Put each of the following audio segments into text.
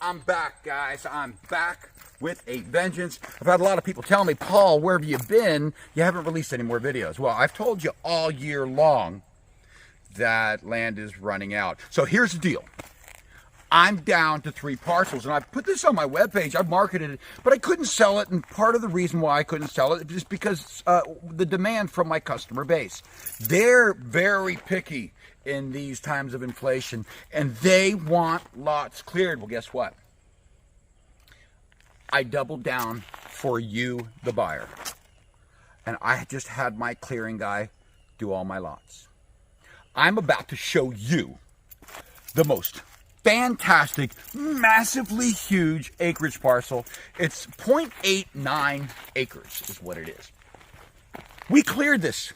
I'm back, guys. I'm back with a vengeance. I've had a lot of people tell me, Paul, where have you been? You haven't released any more videos. Well, I've told you all year long that land is running out. So here's the deal. I'm down to 3 parcels, and I put this on my webpage. I marketed it, but I couldn't sell it, and part of the reason why I couldn't sell it is because the demand from my customer base. They're very picky in these times of inflation, and they want lots cleared. Well, guess what? I doubled down for you, the buyer, and I just had my clearing guy do all my lots. I'm about to show you the most fantastic, massively huge acreage parcel. It's 0.89 acres is what it is. We cleared this.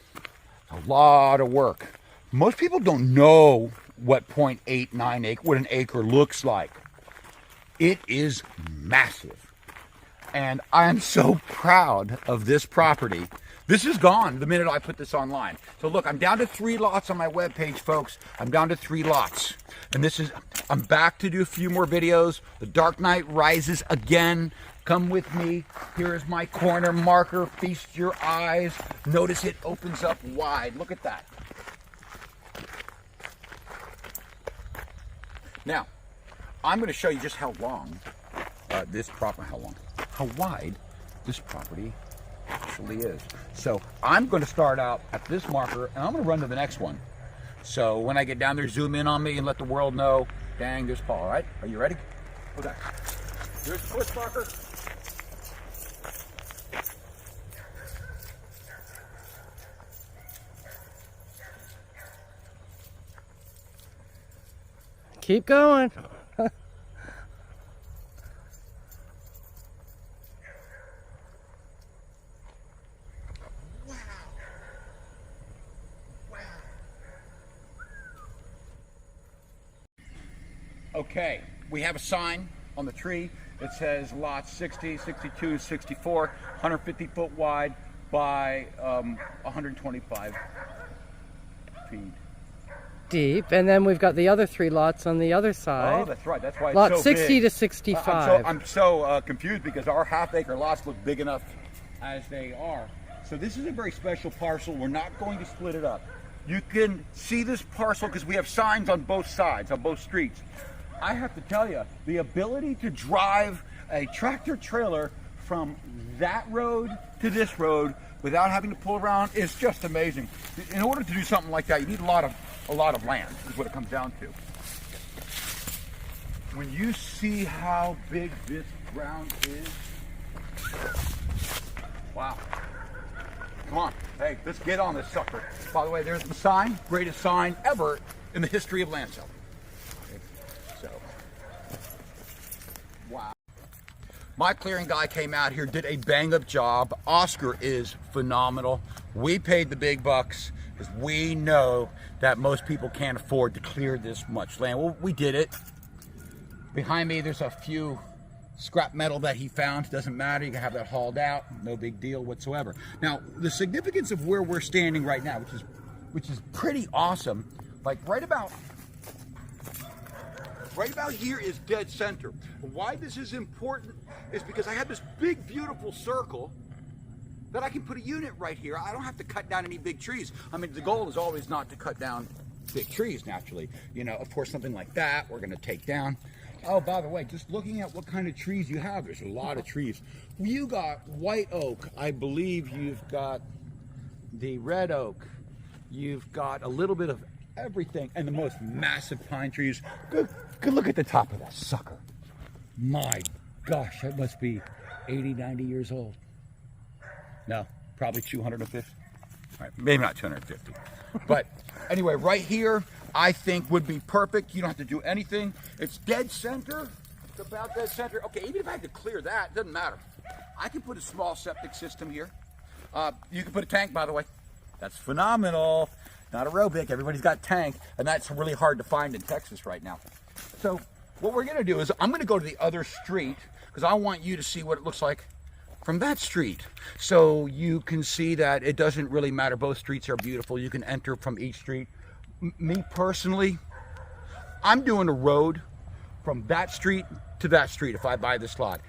A lot of work. Most people don't know what 0.89 acre, what an acre looks like. It is massive. And I am so proud of this property. This is gone the minute I put this online. So look, I'm down to 3 lots on my webpage, folks. I'm down to 3 lots. And this is, I'm back to do a few more videos. The Dark Knight rises again. Come with me. Here is my corner marker. Feast your eyes. Notice it opens up wide. Look at that. Now, I'm going to show you just how long how wide this property actually is. So I'm going to start out at this marker, and I'm going to run to the next one. So when I get down there, zoom in on me and let the world know, dang, there's Paul. All right, are you ready? Okay. Here's the first marker. Keep going. Okay, we have a sign on the tree. It says lots 60, 62, 64, 150 foot wide by 125 feet Deep, and then we've got the other 3 lots on the other side. Oh, that's right. That's why it's Lot so 60 big. to 65. I'm so confused because our half-acre lots look big enough as they are. So this is a very special parcel. We're not going to split it up. You can see this parcel because we have signs on both sides, on both streets. I have to tell you, the ability to drive a tractor trailer from that road to this road without having to pull around is just amazing. In order to do something like that, you need a lot of land, is what it comes down to. When you see how big this ground is, wow. Come on, hey, let's get on this sucker. By the way, there's the sign, greatest sign ever in the history of land selling. So, wow. My clearing guy came out here, did a bang-up job. Oscar is phenomenal. We paid the big bucks because we know that most people can't afford to clear this much land. Well, we did it. Behind me, there's a few scrap metal that he found. Doesn't matter, you can have that hauled out, no big deal whatsoever. Now, the significance of where we're standing right now, which is pretty awesome, like right about here is dead center. Why this is important is because I have this big, beautiful circle that I can put a unit right here. I don't have to cut down any big trees. I mean, the goal is always not to cut down big trees, naturally. You know, of course, something like that we're gonna take down. Oh, by the way, just looking at what kind of trees you have, there's a lot of trees. You got white oak. I believe you've got the red oak. You've got a little bit of everything, and the most massive pine trees. Good look at the top of that sucker. My gosh, that must be 80, 90 years old. No, probably 250. All right, maybe not 250. But anyway, right here, I think would be perfect. You don't have to do anything. It's dead center. It's about dead center. Okay, even if I had to clear that, it doesn't matter. I can put a small septic system here. You can put a tank, by the way. That's phenomenal. Not aerobic. Everybody's got tank, and that's really hard to find in Texas right now. So what we're going to do is I'm going to go to the other street because I want you to see what it looks like from that street. So you can see that it doesn't really matter. Both streets are beautiful. You can enter from each street. Me personally, I'm doing a road from that street to that street if I buy this lot.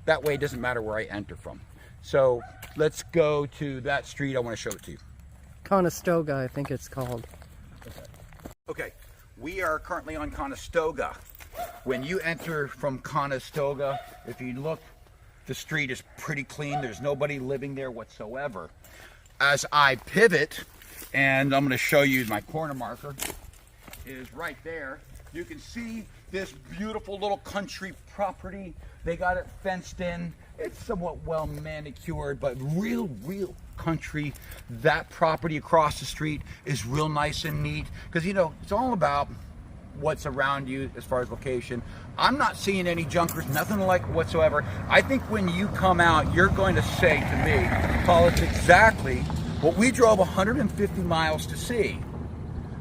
That way it doesn't matter where I enter from. So let's go to that street. I want to show it to you. Conestoga, I think it's called. Okay, we are currently on Conestoga. When you enter from Conestoga, if you look, the street is pretty clean. There's nobody living there whatsoever. As I pivot, and I'm going to show you my corner marker, is right there. You can see this beautiful little country property. They got it fenced in. It's somewhat well manicured, but real country. That property across the street is real nice and neat, because you know it's all about what's around you as far as location. I'm not seeing any junkers, nothing like whatsoever. I think when you come out, you're going to say to me, Paul, it's exactly what we drove 150 miles to see,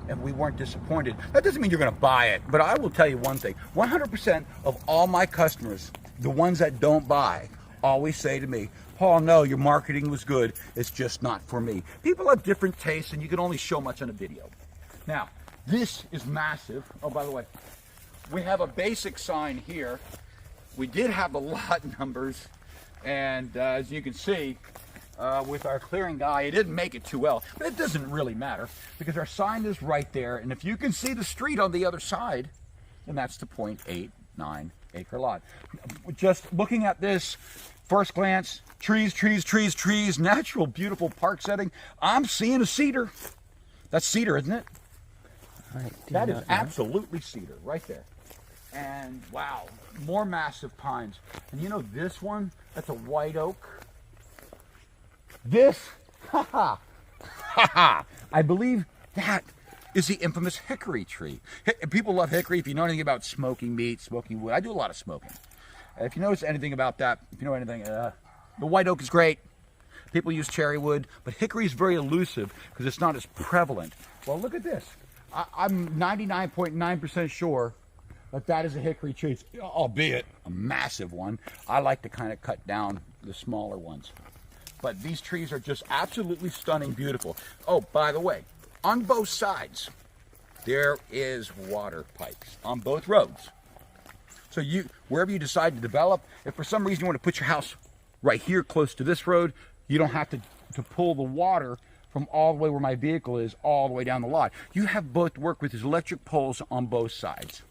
and we weren't disappointed. That doesn't mean you're going to buy it, but I will tell you one thing. 100% of all my customers, the ones that don't buy, always say to me, Paul, no, your marketing was good. It's just not for me. People have different tastes, and you can only show much on a video. Now, this is massive. Oh, by the way, we have a basic sign here. We did have the lot numbers, and as you can see, with our clearing guy, it didn't make it too well, but it doesn't really matter because our sign is right there, and if you can see the street on the other side, then that's the 0.89 acre lot. Just looking at this, first glance, trees, natural, beautiful park setting. I'm seeing a cedar. That's cedar, isn't it? That is absolutely cedar right there. And wow, more massive pines. And you know this one, that's a white oak. This, I believe that is the infamous hickory tree. People love hickory. If you know anything about smoking meat, smoking wood, I do a lot of smoking. If you notice anything about that, if you know anything, the white oak is great. People use cherry wood, but hickory is very elusive because it's not as prevalent. Well, look at this. I'm 99.9% sure that that is a hickory tree, albeit a massive one. I like to kind of cut down the smaller ones. But these trees are just absolutely stunning, beautiful. Oh, by the way, on both sides, there is water pipes on both roads. So wherever you decide to develop, if for some reason you want to put your house right here close to this road, you don't have to pull the water from all the way where my vehicle is all the way down the lot. You have both work with these electric poles on both sides.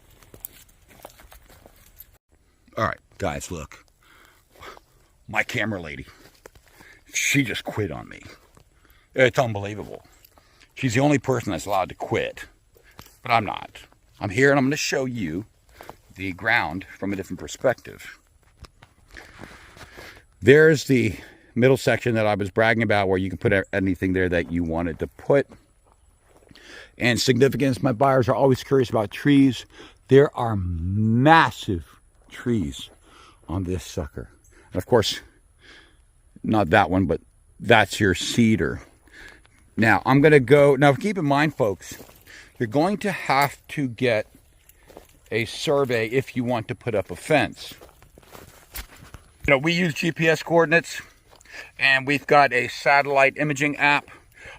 All right, guys, look. My camera lady, she just quit on me. It's unbelievable. She's the only person that's allowed to quit, but I'm not. I'm here and I'm going to show you the ground from a different perspective. There's the middle section that I was bragging about where you can put anything there that you wanted to put. And significance, my buyers are always curious about trees. There are massive trees on this sucker. And of course, not that one, but that's your cedar. Now, I'm going to go, now keep in mind, folks, you're going to have to get a survey if you want to put up a fence. You know, we use GPS coordinates, and we've got a satellite imaging app.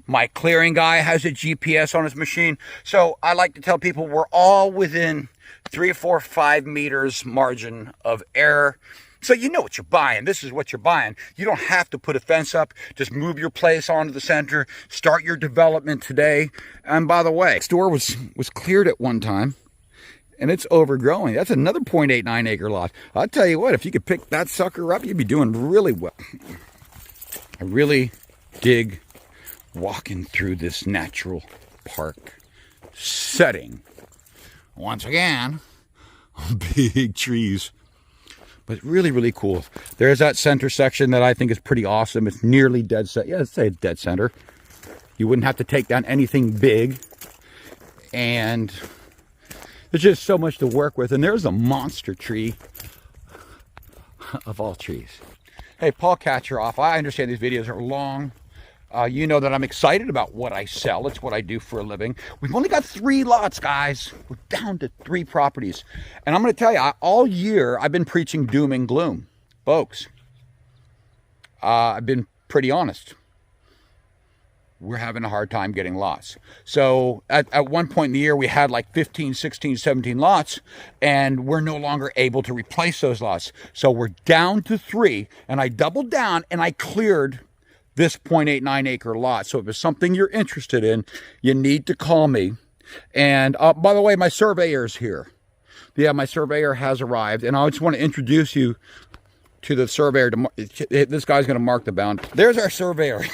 My clearing guy has a GPS on his machine. So I like to tell people we're all within 3, 4, 5 meters margin of error. So you know what you're buying. This is what you're buying. You don't have to put a fence up. Just move your place onto the center. Start your development today. And by the way, the store was cleared at one time, and it's overgrowing. That's another 0.89 acre lot. I'll tell you what, if you could pick that sucker up, you'd be doing really well. I really dig walking through this natural park setting. Once again, big trees. But really cool. There's that center section that I think is pretty awesome. It's nearly dead center. Yeah, let's say it's dead center. You wouldn't have to take down anything big. And there's just so much to work with. And there's a monster tree of all trees. Hey, Paul Catcher-off. I understand these videos are long. You know that I'm excited about what I sell. It's what I do for a living. We've only got 3 lots, guys. We're down to 3 properties. And I'm going to tell you, all year I've been preaching doom and gloom. Folks, I've been pretty honest. we're having a hard time getting lots. So at one point in the year, we had like 15, 16, 17 lots, and we're no longer able to replace those lots. So we're down to 3, and I doubled down and I cleared this 0.89 acre lot. So if it's something you're interested in, you need to call me. And by the way, my surveyor's here. Yeah, my surveyor has arrived, and I just want to introduce you to the surveyor. This guy's going to mark the bound. There's our surveyor.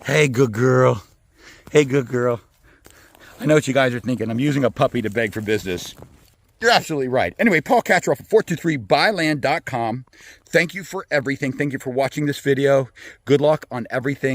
Hey, good girl. Hey, good girl. I know what you guys are thinking. I'm using a puppy to beg for business. You're absolutely right. Anyway, Paul Kacheroff at 423buyland.com. Thank you for everything. Thank you for watching this video. Good luck on everything.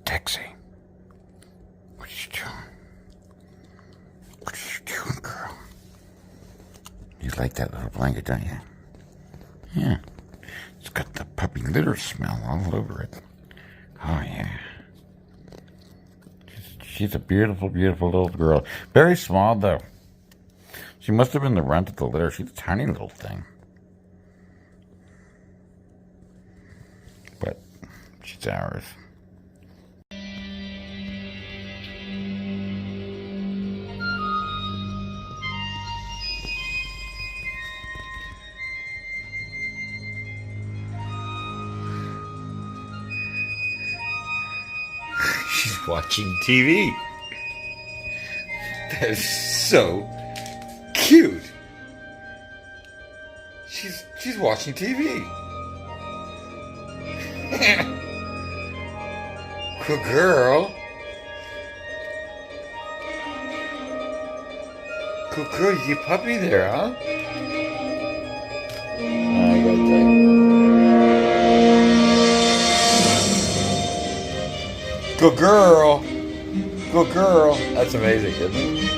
Dixie, what you doing? What you doing, girl? You like that little blanket, don't you? Yeah. It's got the puppy litter smell all over it. Oh, yeah. She's a beautiful, beautiful little girl. Very small, though. She must have been the runt of the litter. She's a tiny little thing. But she's ours. She's watching TV. That is so cute. She's watching TV. Good girl. Good girl, you get puppy there, huh? I got that. Good girl. Good girl. That's amazing, isn't it?